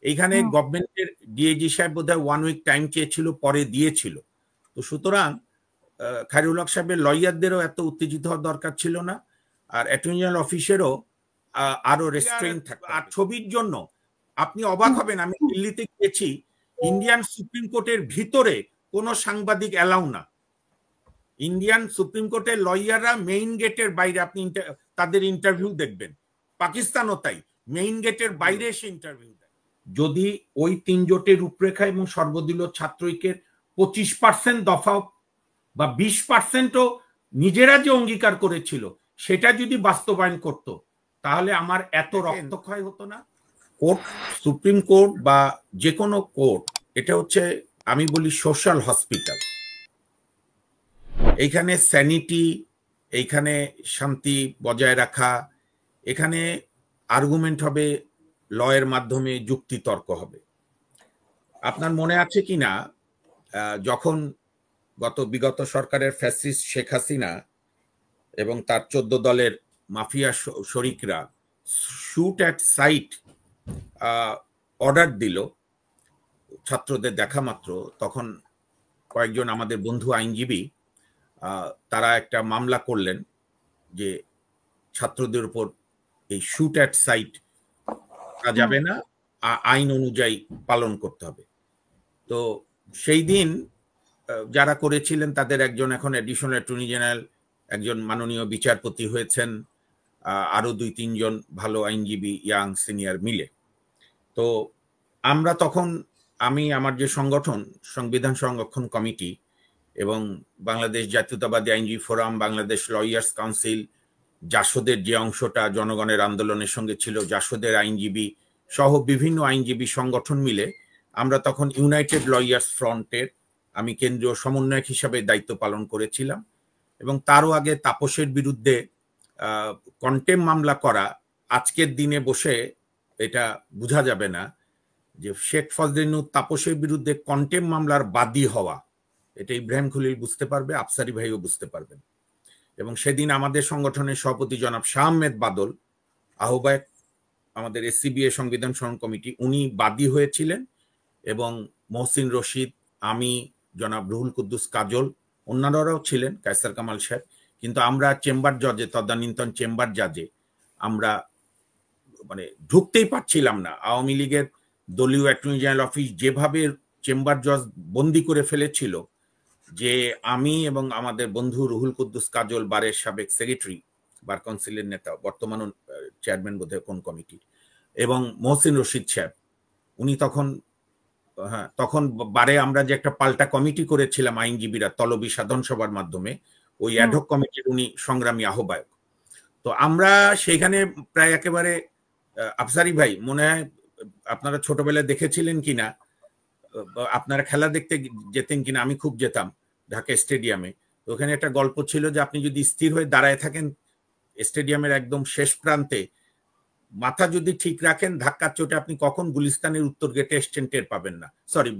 এইখানে গভর্নমেন্টের ডিএজি সাহেব বোধহয় 1 উইক টাইম চেয়েছিল, পরে দিয়েছিল। তো সুতরাং খায়রুল হক সাহেবের লয়ারদেরও এত উত্তেজিত হওয়ার দরকার ছিল না, আর অ্যাটর্নি জেনারেল অফিসেরও আরো রেস্ট্রেইন থাকতে। আর ছবির জন্য আপনি অবাক হবেন, আমি দিল্লিতে গিয়েছি, ইন্ডিয়ান সুপ্রিম কোর্টের ভিতরে কোনো সাংবাদিক অ্যালাউ না। ইন্ডিয়ান সুপ্রিম কোর্টের লয়াররা মেইন গেটের বাইরে, আপনি তাদের ইন্টারভিউ দেখবেন। পাকিস্তানও তাই, মেইন গেটের বাইরে এসে ইন্টারভিউ দেয়। যদি ওই 3 জোটের রূপরেখা এবং সর্বদলীয় ছাত্র ঐক্যের 25% দফা বা 20%ও নিজেরা যে অঙ্গীকার করেছিল সেটা যদি বাস্তবায়ন করত, তাহলে আমার এত রক্তক্ষয় হতো না। কোর্ট, সুপ্রিম কোর্ট বা যে কোনো কোর্ট, এটা হচ্ছে আমি বলি সোশ্যাল হসপিটাল। এইখানে স্যানিটি, এইখানে শান্তি বজায় রাখা, এখানে আর্গুমেন্ট হবে, লয়ের মাধ্যমে যুক্তি তর্ক হবে। আপনার মনে আছে কি না, যখন বিগত সরকারের ফ্যাসিস্ট শেখ হাসিনা এবং তার 14 দলের মাফিয়া শরিকরা শুট অ্যাট সাইট অর্ডার দিল ছাত্রদের দেখা মাত্র, তখন কয়েকজন আমাদের বন্ধু আইনজীবী তারা একটা মামলা করলেন যে ছাত্রদের উপর এই শুট অ্যাট সাইট করা যাবে না, আইন অনুযায়ী পালন করতে হবে। তো সেই দিন যারা করেছিলেন তাদের একজন এখন অ্যাডিশনাল অ্যাটর্নি জেনারেল, একজন মাননীয় বিচারপতি হয়েছেন, আরো 2-3 জন ভালো আইনজীবী ইয়াং সিনিয়র মিলে। তো আমরা তখন, আমি আমার যে সংগঠন সংবিধান সংরক্ষণ কমিটি এবং বাংলাদেশ জাতীয়তাবাদী আইনজীবী ফোরাম, বাংলাদেশ লয়ার্স কাউন্সিল, জাসদের যে অংশটা জনগণের আন্দোলনের সঙ্গে ছিল, জাসদের আইনজীবী সহ বিভিন্ন আইনজীবী সংগঠন মিলে আমরা তখন ইউনাইটেড লয়ার্স ফ্রন্টের আমি কেন্দ্রীয় সমন্বয়ক হিসাবে দায়িত্ব পালন করেছিলাম। এবং তারও আগে তাপসের বিরুদ্ধে কন্টেম মামলা করা, আজকের দিনে বসে এটা বোঝা যাবে না যে শেখ ফজলিনুর তাপসের বিরুদ্ধে কন্টেম মামলার বাদী হওয়া, এটা ইব্রাহিম খলিল বুঝতে পারবে, আফসারি ভাইও বুঝতে পারবেন। এবং সেদিন আমাদের সংগঠনের সভাপতি জনাব শাহ আহমেদ বাদল, আহ্বায়ক আমাদের এসসিবিএ সংবিধান সংরক্ষণ কমিটি, উনি বাদী হয়েছিলেন, এবং মহসিন রশিদ, আমি, জনাব রুহুল কুদ্দুস কাজল, অন্যান্যরাও ছিলেন, কায়সার কামাল সাহেব। কিন্তু আমরা চেম্বার জজে, তদানীন্তন চেম্বার জাজে আমরা মানে ঢুকতেই পারছিলাম না। আওয়ামী লীগের দলীয় অ্যাটর্নি জেনারেল অফিস যেভাবে চেম্বার জজ বন্দি করে ফেলেছিল, যে আমি এবং আমাদের বন্ধু রুহুল কুদ্দুস কাজল, বারের সাবেক সেক্রেটারি, বার কাউন্সিলের নেতা, বর্তমান চেয়ারম্যান বোধহয় কোন কমিটির, এবং মহসিন রশিদ সাহেব, উনি তখন তখন বারে আমরা যে একটা পাল্টা কমিটি করেছিলাম আইনজীবীরা তলবি সাধারণ সভার মাধ্যমে, ওই অ্যাডহক কমিটির উনি সংগ্রামী আহ্বায়ক। তো আমরা সেখানে প্রায় একেবারে, আফসারি ভাই মনে হয় আপনারা ছোটবেলায় দেখেছিলেন কিনা, আপনারা খেলা দেখতে যেতেন কিনা, আমি খুব যেতাম ঢাকা স্টেডিয়ামে। তো ওখানে একটা গল্প ছিল যে আপনি যদি স্থির হয়ে দাঁড়ায় থাকেন স্টেডিয়ামের একদম শেষ প্রান্তে, মাথা যদি ঠিক রাখেন, ধাক্কার চোটে আপনি কখন গুলিস্তানের উত্তর গেটে এসছেন টের পাবেন না, সরি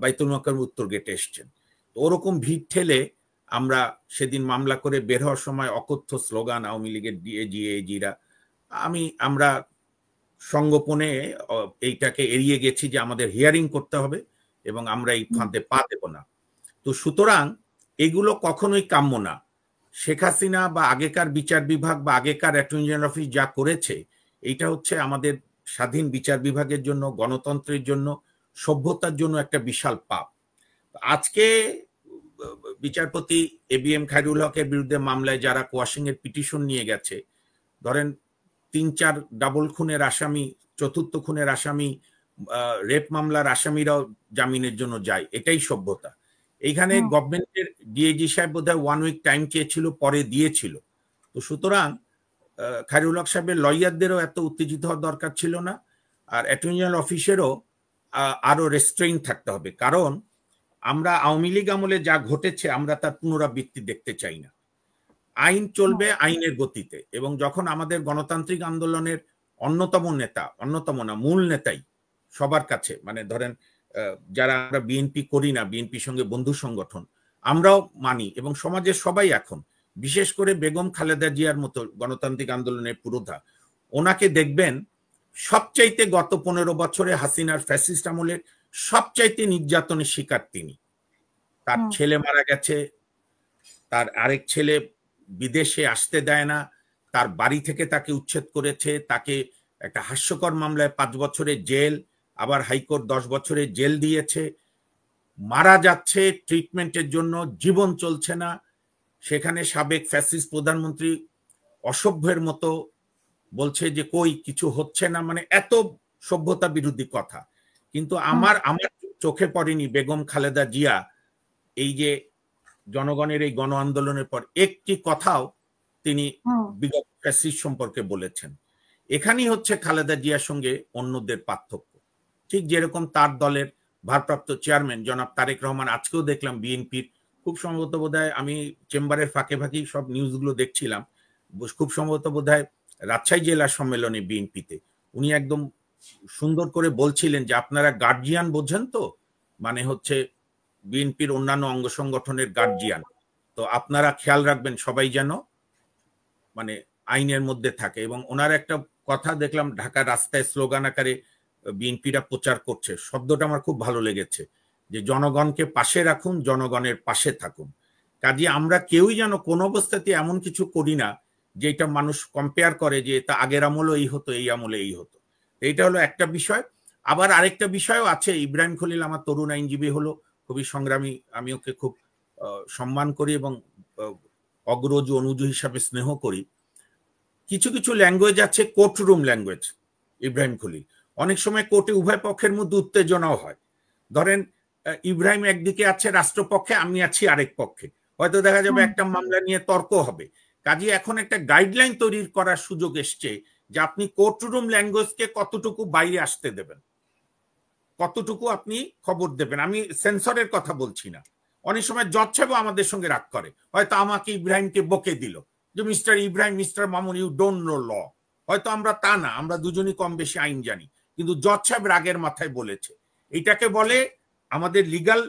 বাইতুল মোকাররমের উত্তর গেটে এসছেন। তো ওরকম ভিড় ঠেলে আমরা সেদিন মামলা করে বের হওয়ার সময় অকথ্য স্লোগান আওয়ামী লীগের ডিএজিরা, আমরা সংগোপনে এইটাকে এড়িয়ে গেছি যে আমাদের হিয়ারিং করতে হবে এবং আমরা এই ফাঁদে পা দেব না। তো সুতরাং এগুলো কখনোই কাম্য না। শেখ হাসিনা বা আগেকার বিচার বিভাগ বা আগেকার অ্যাটর্নি জেনারেল অফিস যা করেছে, এইটা হচ্ছে আমাদের স্বাধীন বিচার বিভাগের জন্য, গণতন্ত্রের জন্য, সভ্যতার জন্য একটা বিশাল পাপ। আজকে বিচারপতি এবিএম খায়রুল হকের বিরুদ্ধে মামলায় যারা কোয়াশিং এর পিটিশন নিয়ে গেছে, ধরেন 3-4 ডাবল খুনের আসামি, চতুর্থ খুনের আসামি, রেপ মামলার আসামিরাও জামিনের জন্য যায়, এটাই সভ্যতা। এইখানে গভর্নমেন্টের ডিএজি সাহেব বোধহয় 1 উইক টাইম চেয়েছিল, পরে দিয়েছিল। তো সুতরাং খায়রুল হক সাহেবের লয়ারদেরও এত উত্তেজিত হওয়ার দরকার ছিল না, আর অ্যাটর্নি জেনারেল অফিসেরও আরো রেস্ট্রেইন থাকতে হবে। কারণ আমরা আওয়ামী লীগ আমলে যা ঘটেছে আমরা তার পুনরাবৃত্তি দেখতে চাই না। আইন চলবে আইনের গতিতে। এবং যখন আমাদের গণতান্ত্রিক আন্দোলনের মূল নেতাই সবার কাছে, মানে ধরেন যারা আমরা বিএনপি করি না, বিএনপির সঙ্গে বন্ধু সংগঠন, আমরাও মানি, এবং সমাজের সবাই এখন, বিশেষ করে বেগম খালেদা জিয়ার মতো গণতান্ত্রিক আন্দোলনের পুরোধা, ওনাকে দেখবেন সবচাইতে গত 15 বছরে হাসিনার ফ্যাসিস্ট আমলের সবচাইতে নির্যাতনের শিকার তিনি। তার ছেলে মারা গেছে, তার আরেক ছেলে বিদেশে আসতে দেয় না, তার বাড়ি থেকে তাকে উচ্ছেদ করেছে, তাকে একটা হাস্যকর মামলায় 5 বছরের জেল, আবার হাইকোর্ট 10 বছরের জেল দিয়েছে, মারা যাচ্ছে ট্রিটমেন্টের জন্য, জীবন চলছে না। সেখানে সাবেক ফ্যাসিস্ট প্রধানমন্ত্রী অসভ্যের মতো বলছে যে কই কিছু হচ্ছে না, মানে এত সভ্যতা বিরোধী কথা। কিন্তু আমার চোখে পড়েনি বেগম খালেদা জিয়া এই যে জনগণের এই গণ আন্দোলনের পর একটি কথাও তিনি বিগত ফ্যাসিস্ট সম্পর্কে বলেছেন। এখানেই হচ্ছে খালেদা জিয়ার সঙ্গে অন্যদের পার্থক্য। ঠিক যেরকম তার দলের ভারপ্রাপ্ত চেয়ারম্যান জনাব তারেক রহমান, আজকেও দেখলাম বিএনপির, খুব সম্ভবত বোধহয় আমি চেম্বারের ফাঁকে ফাঁকি সব নিউজগুলো দেখছিলাম, খুব সম্ভবত বোধহয় রাজশাহী জেলা সম্মেলনে বিএনপিতে উনি একদম সুন্দর করে বলছিলেন যে আপনারা গার্জিয়ান বোঝেন তো, মানে হচ্ছে বিএনপির অন্যান্য অঙ্গ সংগঠনের গার্জিয়ান, তো আপনারা খেয়াল রাখবেন সবাই যেন মানে আইনের মধ্যে থাকে। এবং ওনার একটা কথা দেখলাম ঢাকা রাস্তায় স্লোগান আকারে বিএনপিরা প্রচার করছে, শব্দটা আমার খুব ভালো লেগেছে, যে জনগণকে পাশে রাখুন, জনগণের পাশে থাকুন। কাজে আমরা কেউই যেন কোনো অবস্থাতে এমন কিছু করি না যেটা মানুষ কম্পেয়ার করে যে তা আগের আমলে এই হতো, এই আমলে এই হতো। এইটা হলো একটা বিষয়। আবার আরেকটা বিষয়ও আছে, ইব্রাহিম খলিল আমার তরুণ আইনজীবী, হলো খুবই সংগ্রামী, আমি ওকে খুব সম্মান করি এবং অগ্রজ অনুজ হিসাবে স্নেহ করি। কিছু কিছু ল্যাঙ্গুয়েজ আছে কোর্টরুম ল্যাঙ্গুয়েজ, ইব্রাহিম খলিল, অনেক সময় কোর্টে উভয় পক্ষের মধ্যে উত্তেজনাও হয়। ধরেন ইব্রাহিম একদিকে আছে রাষ্ট্রপক্ষে, আমি আছি আরেক পক্ষে, হয়তো দেখা যাবে একটা মামলা নিয়ে তর্ক হবে। কাজে এখন একটা গাইডলাইন তৈরি করার সুযোগ এসছে যে আপনি কোর্টরুম ল্যাঙ্গুয়েজকে কতটুকু বাইরে আসতে দেবেন, কতটুকু আপনি খবর দেবেন। আমি সেন্সরের কথা বলছি না, অনেক সময় জজ সাহেবও আমাদের সঙ্গে রাগ করে, হয়তো আমাকে ইব্রাহিমকে বকে দিল যে mister Ibrahim, mister Mamun, you don't know law. হয়তো আমরা তা না, আমরা দুজনই কম বেশি আইন জানি, কিন্তু জজ সাহেব রাগের মাথায় বলেছে। এটাকে বলে আমাদের লিগাল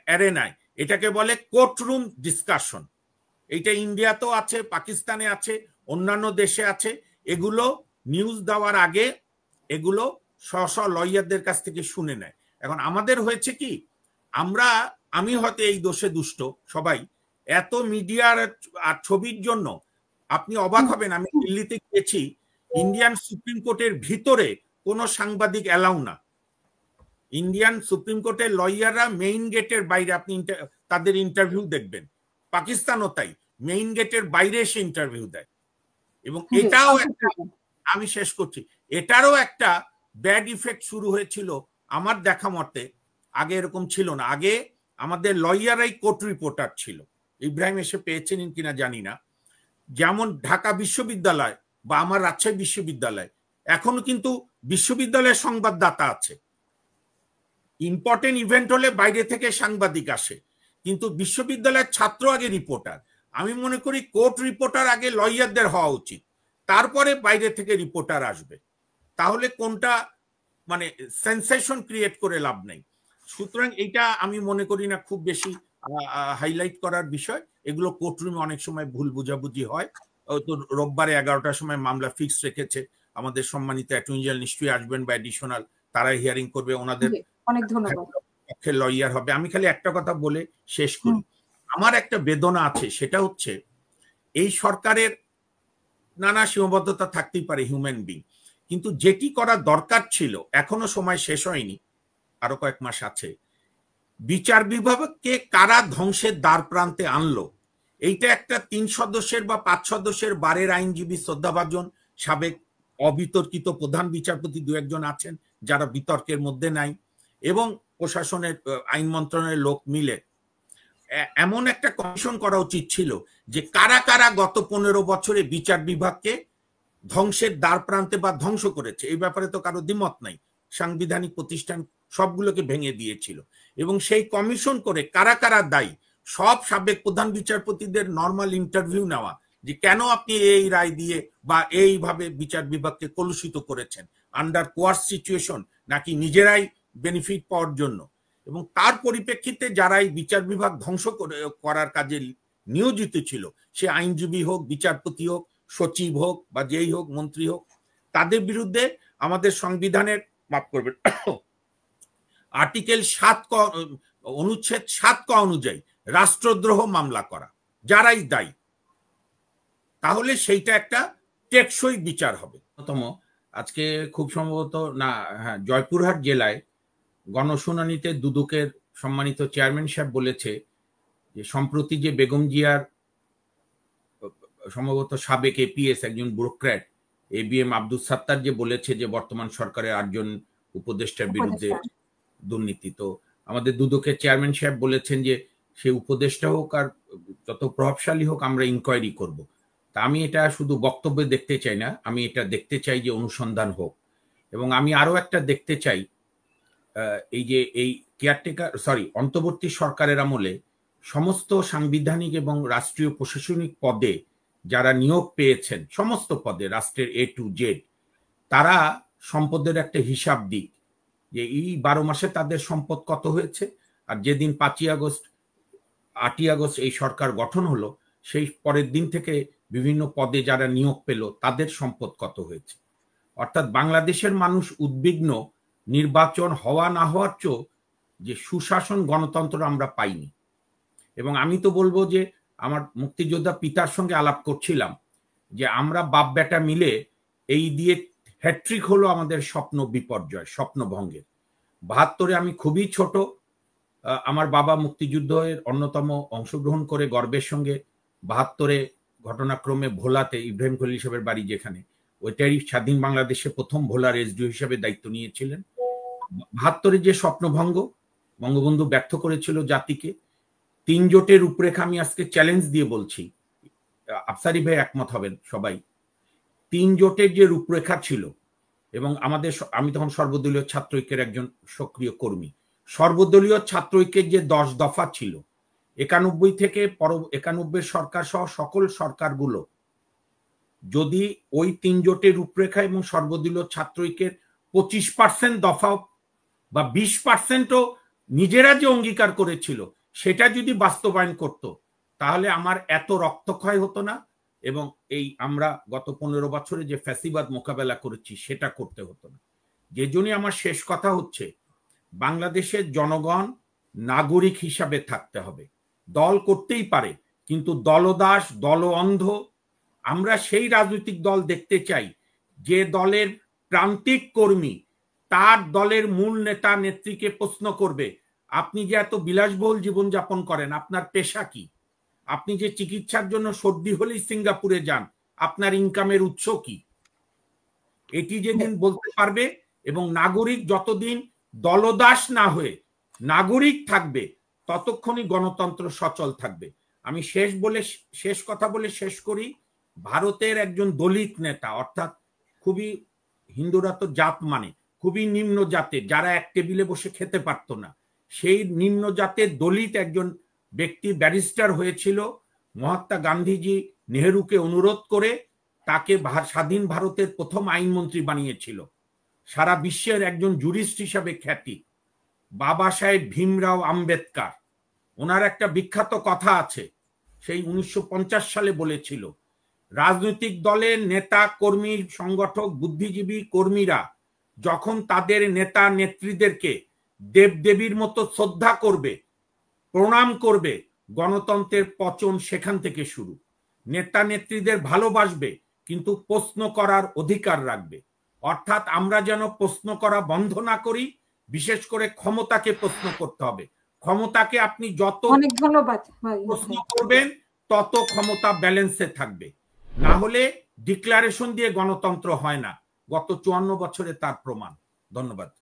অ্যারেনায় এটাকে বলে কোর্টরুম ডিসকাশন। এইটা ইন্ডিয়াতেও আছে, পাকিস্তানে আছে, অন্যান্য দেশে আছে। এগুলো নিউজ দেওয়ার আগে এগুলো স্ব লয়ারদের কাছ থেকে শুনে নেয়। এখন আমাদের হয়েছে কি, আমি হয়তো এই দোষে দুষ্ট, সবাই এত মিডিয়ার আর ছবির জন্য আপনি অবাক হবেন, আমি দিল্লিতে গিয়েছি, ইন্ডিয়ান সুপ্রিম কোর্টের ভিতরে কোনো সাংবাদিক অ্যালাউ না। ইন্ডিয়ান সুপ্রিম কোর্টের লয়াররা মেইন গেটের বাইরে আপনি তাদের ইন্টারভিউ দেখবেন। পাকিস্তানও তাই, মেইন গেটের বাইরে এসে ইন্টারভিউ দেয়। এবং এটাও একটা, আমি শেষ করছি, এটারও একটা ব্যাড ইফেক্ট শুরু হয়েছিল আমার দেখা মতে। আগে এরকম ছিল না, আগে আমাদের লয়াররাই কোর্ট রিপোর্টার ছিল। ইব্রাহিম এসে পেয়েছেন কিনা জানি না। যেমন ঢাকা বিশ্ববিদ্যালয় বা আমার রাজশাহী বিশ্ববিদ্যালয়, এখনো কিন্তু বিশ্ববিদ্যালয়ের সংবাদদাতা আছে। ইম্পর্টেন্ট ইভেন্ট হলে বাইরে থেকে সাংবাদিক আসে, কিন্তু বিশ্ববিদ্যালয়ের ছাত্র আগে রিপোর্টার। আমি মনে করি কোর্ট রিপোর্টার আগে লয়ারদের হওয়া উচিত, তারপরে বাইরে থেকে রিপোর্টার আসবে। তাহলে কোনটা মানে সেন্সেশন ক্রিয়েট করে লাভ নেই। সুতরাং এটা আমি মনে করি না খুব বেশি হাইলাইট করার বিষয়। এগুলো কোর্টরুমে অনেক সময় ভুল বুঝাবুঝি হয়। তো রোববারে 11টার সময় মামলা ফিক্স রেখেছে, আমাদের সম্মানিত অ্যাটর্নি জেনারেল নিশ্চয়ই আসবেন বা অ্যাডিশনাল, তারাই হিয়ারিং করবে, ওনাদের অনেক ধন্যবাদ, পক্ষের লয়ার হবে। আমি খালি একটা কথা বলে শেষ করি, আমার একটা বেদনা আছে, সেটা হচ্ছে এই সরকারের নানা সীমাবদ্ধতা থাকতেই পারে, হিউম্যান বিং, কিন্তু যেটি করা দরকার ছিল এখনো সময় শেষ হয়নি, আরো কয়েক মাস আছে। বিচার বিভাগকে কারা ধ্বংসের দ্বার প্রান্তে আনলো, এইটা একটা 3 সদস্যের বা 5 সদস্যের বারের আইনজীবী শ্রদ্ধাভাজন সাবেক অবিতর্কিত প্রধান বিচারপতি 2-1 জন আছেন যারা বিতর্কের মধ্যে নাই, এবং প্রশাসনের আইন মন্ত্রণালয়ের লোক মিলে এমন একটা কমিশন করা উচিত ছিল যে কারা কারা গত 15 বছরে বিচার বিভাগকে ধ্বংসের দ্বার প্রান্তে বা ধ্বংস করেছে। এই ব্যাপারে তো কারো দ্বিমত নাই, সাংবিধানিক প্রতিষ্ঠান সবগুলোকে ভেঙে দিয়েছিল। এবং সেই কমিশন করে কারা কারা দায়ী, সব সাবেক প্রধান বিচারপতিদের নর্মাল ইন্টারভিউ নেওয়া, যে কেন আপনি এই রায় দিয়ে বা এইভাবে বিচার বিভাগকে কলুষিত করেছেন, আন্ডার কোয়ার্স সিচুয়েশন নাকি নিজেরাই বেনিফিট পাওয়ার জন্য। এবং তার পরিপ্রেক্ষিতে যারা এই বিচার বিভাগ ধ্বংস করার কাজে নিয়োজিত ছিল, সে আইনজীবী হোক, বিচারপতি হোক, সচিব হোক বা যেই হোক, মন্ত্রী হোক, তাদের বিরুদ্ধে আমাদের সংবিধানের, মাফ করবেন, আর্টিকেল 7 ক, অনুচ্ছেদ 7 ক অনুযায়ী রাষ্ট্রদ্রোহ মামলা করা, যারাই দায়ী, তাহলে সেইটা একটা টেকসই বিচার হবে। আজকে খুব সম্ভবত না, হ্যাঁ, জয়পুরহাট জেলায় গণশুনানিতে দুদকের সম্মানিত চেয়ারম্যান সাহেব বলেছে যে সম্প্রতি যে বেগম জিয়ার সম্ভবত সাবেক এপিএস একজন ব্যুরোক্র্যাট ABM আব্দুল সাত্তার যে বলেছে যে বর্তমান সরকারের 8 জন উপদেষ্টার বিরুদ্ধে দুর্নীতি, তো আমাদের দুদকের চেয়ারম্যান সাহেব বলেছেন যে সে উপদেষ্টা হোক আর যত প্রভাবশালী হোক, আমরা ইনকোয়ারি করব। তা আমি এটা শুধু বক্তব্যে দেখতে চাই না, আমি এটা দেখতে চাই যে অনুসন্ধান হোক। এবং আমি আরো একটা দেখতে চাই, এই যে এই কেয়ারটেকার অন্তর্বর্তী সরকারের আমলে সমস্ত সাংবিধানিক এবং রাষ্ট্রীয় প্রশাসনিক পদে যারা নিয়োগ পেয়েছেন, সমস্ত পদে রাষ্ট্রের A to Z, তারা সম্পদের একটা হিসাব দিক যে এই 12 মাসে তাদের সম্পদ কত হয়েছে, আর যেদিন 8ই আগস্ট এই সরকার গঠন হলো সেই পরের দিন থেকে বিভিন্ন পদে যারা নিয়োগ পেল তাদের সম্পদ কত হয়েছে। অর্থাৎ বাংলাদেশের মানুষ উদ্বিগ্ন নির্বাচন হওয়া না হওয়ার চেয়ে যে সুশাসন গণতন্ত্র আমরা পাইনি। এবং আমি তো বলবো যে আমার মুক্তিযোদ্ধা পিতার সঙ্গে আলাপ করছিলাম যে আমরা বাপ বেটা মিলে এই দিয়ে হ্যাট্রিক হলো আমাদের স্বপ্ন বিপর্যয়, স্বপ্নভঙ্গের। 72-এ আমি খুবই ছোট, আমার বাবা মুক্তিযুদ্ধের অন্যতম অংশগ্রহণ করে গর্বের সঙ্গে 72-এ ঘটনাক্রমে ভোলাতে ইব্রাহিম খলিল সাহেবের বাড়ি, যেখানে ওইটারই স্বাধীন বাংলাদেশে প্রথম ভোলার SDO হিসেবে দায়িত্ব নিয়েছিলেন। 72-এ যে স্বপ্নভঙ্গ বঙ্গবন্ধু ব্যর্থ করেছিল জাতিকে, 3 জোটের রূপরেখা আমি আজকে চ্যালেঞ্জ দিয়ে বলছি, আফসারি ভাই একমত হবেন সবাই, 3 জোটের যে রূপরেখা ছিল, এবং আমি তখন সর্বদলীয় ছাত্র ঐক্যের একজন সক্রিয় কর্মী, সর্বদলীয় ছাত্র ঐক্যের যে 10 দফা ছিল, 91 থেকে 91 সরকার সহ সকল সরকারগুলো যদি ওই 3 জোটের রূপরেখা এবং সর্বদলীয় ছাত্র ঐক্যের 25% দফা বা 20%ও নিজেরা যে অঙ্গীকার করেছিল সেটা যদি বাস্তবায়ন করত, তাহলে আমার এত রক্তক্ষয় হতো না, এবং এই আমরা গত 15 বছরে যে ফ্যাসিবাদ মোকাবেলা করেছি সেটা করতে হতো না। যে জন্যই আমার শেষ কথা হচ্ছে, বাংলাদেশের জনগণ নাগরিক হিসাবে থাকতে হবে। দল করতেই পারে, কিন্তু দলদাস, দল অন্ধ, আমরা সেই রাজনৈতিক দল দেখতে চাই যে দলের প্রান্তিক কর্মী তার দলের মূল নেতা নেত্রীকে প্রশ্ন করবে, আপনি যে এত বিলাসবহুল জীবনযাপন করেন, আপনার পেশা কি? আপনি যে চিকিৎসার জন্য সর্দি হলেই সিঙ্গাপুরে যান, আপনার ইনকামের উৎস কি? এটি যেদিন বলতে পারবে, এবং নাগরিক যতদিন দলদাস না হয়ে নাগরিক থাকবে, ততক্ষণই গণতন্ত্র সচল থাকবে। আমি শেষ কথা বলে শেষ করি। ভারতের একজন দলিত নেতা, অর্থাৎ খুবই, হিন্দুরা তো জাত মানে খুবই নিম্ন জাতের, যারা এক টেবিলে বসে খেতে পারতো না, সেই নিম্ন জাতের দলিত একজন ব্যক্তি ব্যারিস্টার হয়েছিল। মহাত্মা গান্ধীজি নেহেরুকে অনুরোধ করে তাকে স্বাধীন ভারতের প্রথম আইনমন্ত্রী বানিয়েছিল। সারা বিশ্বের একজন জুরিস্ট হিসাবে খ্যাতি বাবা সাহেব ভীমরাও আম্বেদকর। ওনার একটা বিখ্যাত কথা আছে, সেই 1950 সালে বলেছিল, রাজনৈতিক দলের নেতা কর্মী, সংগঠক, বুদ্ধিজীবী কর্মীরা যখন তাদের নেতা নেত্রীদেরকে দেবদেবীর মতো শ্রদ্ধা করবে, প্রণাম করবে, গণতন্ত্রের পচন সেখান থেকে শুরু। নেতা নেত্রীদের ভালোবাসবে, কিন্তু প্রশ্ন করার অধিকার রাখবে। অর্থাৎ আমরা যেন প্রশ্ন করা বন্ধ না করি, বিশেষ করে ক্ষমতাকে প্রশ্ন করতে হবে। ক্ষমতাকে আপনি যত প্রশ্ন করবেন তত ক্ষমতা ব্যালেন্সে থাকবে, না হলে ডিক্লারেশন দিয়ে গণতন্ত্র হয় না। গত 54 বছরে তার প্রমাণ। ধন্যবাদ।